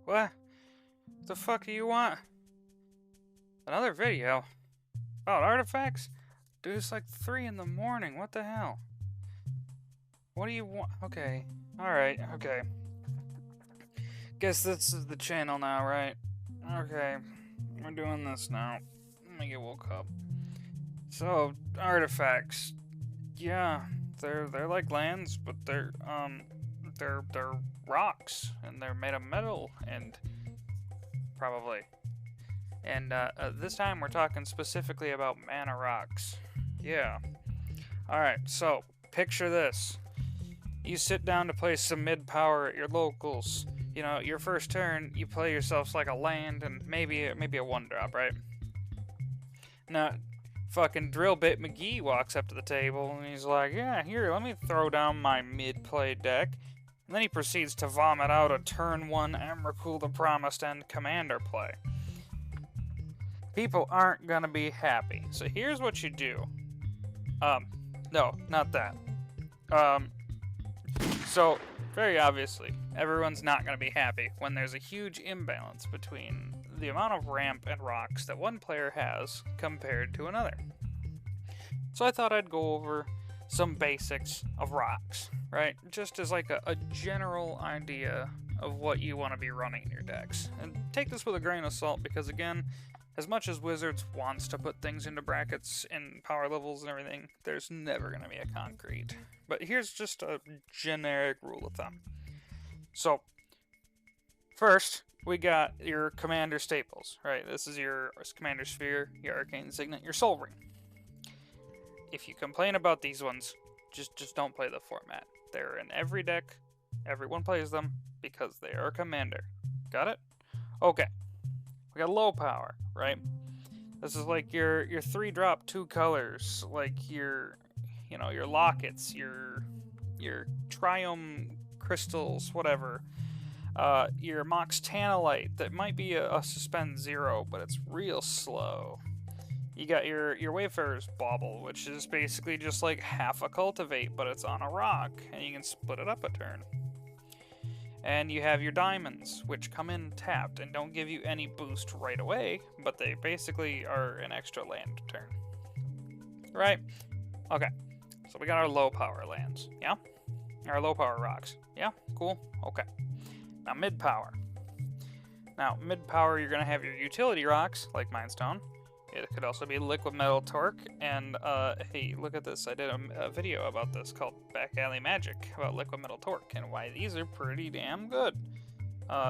What? The fuck do you want? Another video? About artifacts? Dude, it's like 3 in the morning. What the hell? What do you want? Okay. Alright, okay. Guess this is the channel now, right? Okay. We're doing this now. Let me get woke up. So, artifacts. Yeah, they're like lands, but they're rocks, and they're made of metal, and probably. And this time we're talking specifically about mana rocks. Yeah. Alright, so picture this. You sit down to play some mid-power at your locals. You know, your first turn, you play yourself like a land and maybe a 1-drop, right? Now, fucking Drillbit McGee walks up to the table and he's like, yeah, here, let me throw down my mid-play deck. And then he proceeds to vomit out a turn 1 Emrakul the Promised End commander play. People aren't gonna be happy. So here's what you do. No, not that. So, very obviously, everyone's not gonna be happy when there's a huge imbalance between the amount of ramp and rocks that one player has compared to another. So I thought I'd go over some basics of rocks, right? Just as like a general idea of what you want to be running in your decks. And take this with a grain of salt because, again, as much as Wizards wants to put things into brackets and power levels and everything, there's never going to be a concrete. But here's just a generic rule of thumb. So, first, we got your commander staples, right? This is your commander sphere, your arcane signet, your soul ring. If you complain about these ones, just don't play the format. They're in every deck, everyone plays them, because they are a commander. Got it? Okay. We got low power, right? This is like your 3-drop 2 colors, like your lockets, your triome crystals, whatever. Your Mox Tanalite that might be a suspend 0, but it's real slow. You got your Wayfarer's Bauble, which is basically just like half a Cultivate, but it's on a rock, and you can split it up a turn. And you have your Diamonds, which come in tapped and don't give you any boost right away, but they basically are an extra land turn. Right? Okay, so we got our low power lands, yeah? Our low power rocks, yeah? Cool? Okay. Now mid power. Now mid power, you're going to have your utility rocks, like Mindstone. It could also be Liquid Metal Torque, and hey, look at this. I did a video about this called Back Alley Magic, about Liquid Metal Torque, and why these are pretty damn good.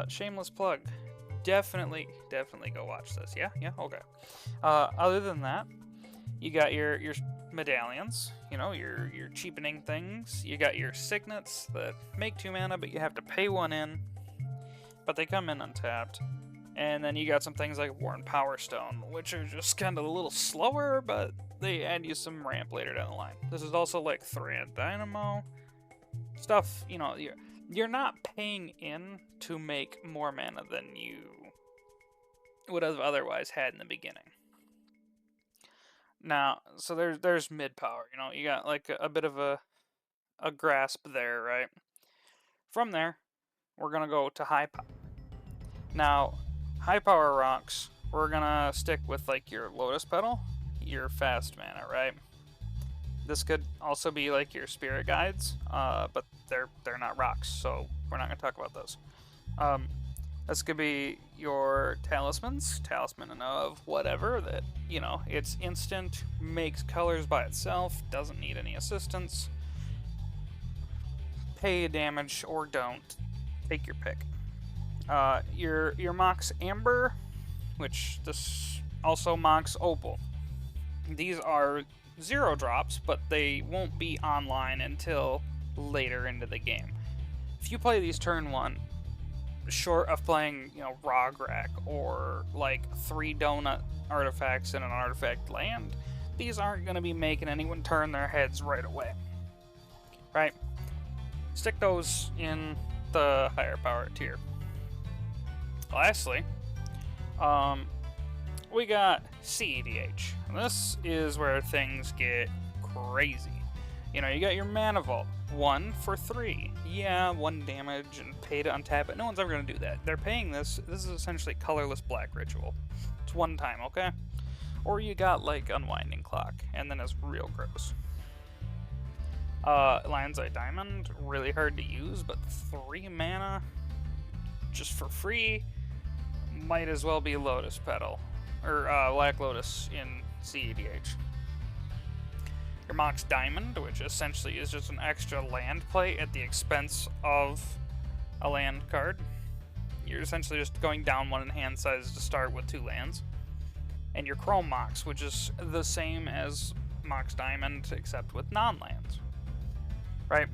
Shameless plug. Definitely go watch this. Yeah? Okay. Other than that, you got your medallions, you know, your cheapening things. You got your signets that make 2 mana, but you have to pay 1 in, but they come in untapped. And then you got some things like Worn Power Stone, which are just kind of a little slower, but they add you some ramp later down the line. This is also like Thread Dynamo. Stuff, you know, you're not paying in to make more mana than you would have otherwise had in the beginning. Now, so there's mid-power, you know, you got like a bit of a grasp there, right? From there, we're going to go to high power. Now, high power rocks, we're gonna stick with like your Lotus Petal, your fast mana, right? This could also be like your Spirit Guides, but they're not rocks, so we're not gonna talk about those. This could be your talismans, talisman of whatever that, you know, it's instant, makes colors by itself, doesn't need any assistance. Pay damage or don't, take your pick. Your Mox Amber, which this also Mox Opal. These are 0 drops, but they won't be online until later into the game. If you play these turn 1, short of playing, you know, Rograk or like 3 donut artifacts in an artifact land, these aren't going to be making anyone turn their heads right away. Right? Stick those in the higher power tier. Lastly, we got CEDH. This is where things get crazy. You know, you got your Mana Vault. 1 for 3. Yeah, 1 damage and pay to untap it. No one's ever going to do that. They're paying this. This is essentially colorless black ritual. It's 1 time, okay? Or you got, like, Unwinding Clock, and then it's real gross. Lion's Eye Diamond, really hard to use, but 3 mana just for free might as well be Lotus Petal. Or, Black Lotus in CEDH. Your Mox Diamond, which essentially is just an extra land play at the expense of a land card. You're essentially just going down 1 in hand size to start with 2 lands. And your Chrome Mox, which is the same as Mox Diamond, except with non-lands. Right?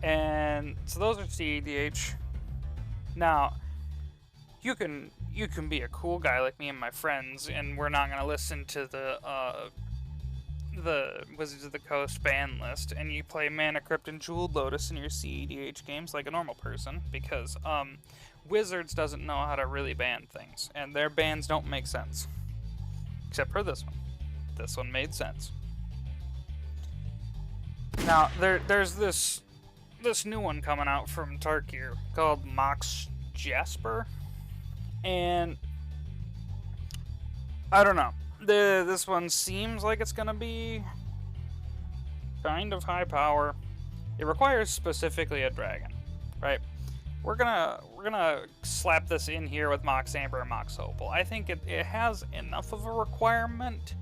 And so those are CEDH. Now, you can be a cool guy like me and my friends, and we're not going to listen to the Wizards of the Coast ban list, and you play Mana Crypt and Jeweled Lotus in your CEDH games like a normal person, because Wizards doesn't know how to really ban things, and their bans don't make sense. Except for this one. This one made sense. Now, there's this new one coming out from Tarkir called Mox Jasper, and I don't know. This one seems like it's gonna be kind of high power. It requires specifically a dragon, right? We're gonna slap this in here with Mox Amber and Mox Opal. I think it has enough of a requirement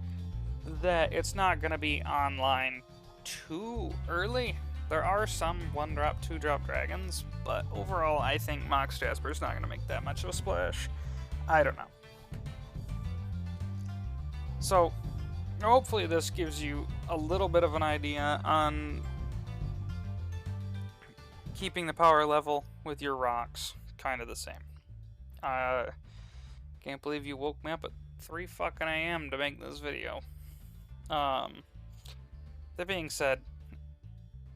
that it's not gonna be online too early. There are some 1-drop, 2-drop dragons, but overall I think Mox Jasper's not gonna make that much of a splash. I don't know. So, hopefully this gives you a little bit of an idea on keeping the power level with your rocks kind of the same. Can't believe you woke me up at 3 fucking a.m. to make this video. That being said,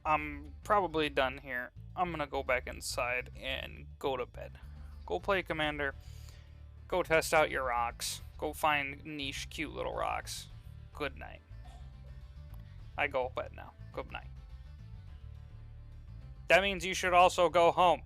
I'm probably done here. I'm gonna go back inside and go to bed. Go play Commander. Go test out your rocks. Go find niche, cute little rocks. Good night. I go to bed now. Good night. That means you should also go home.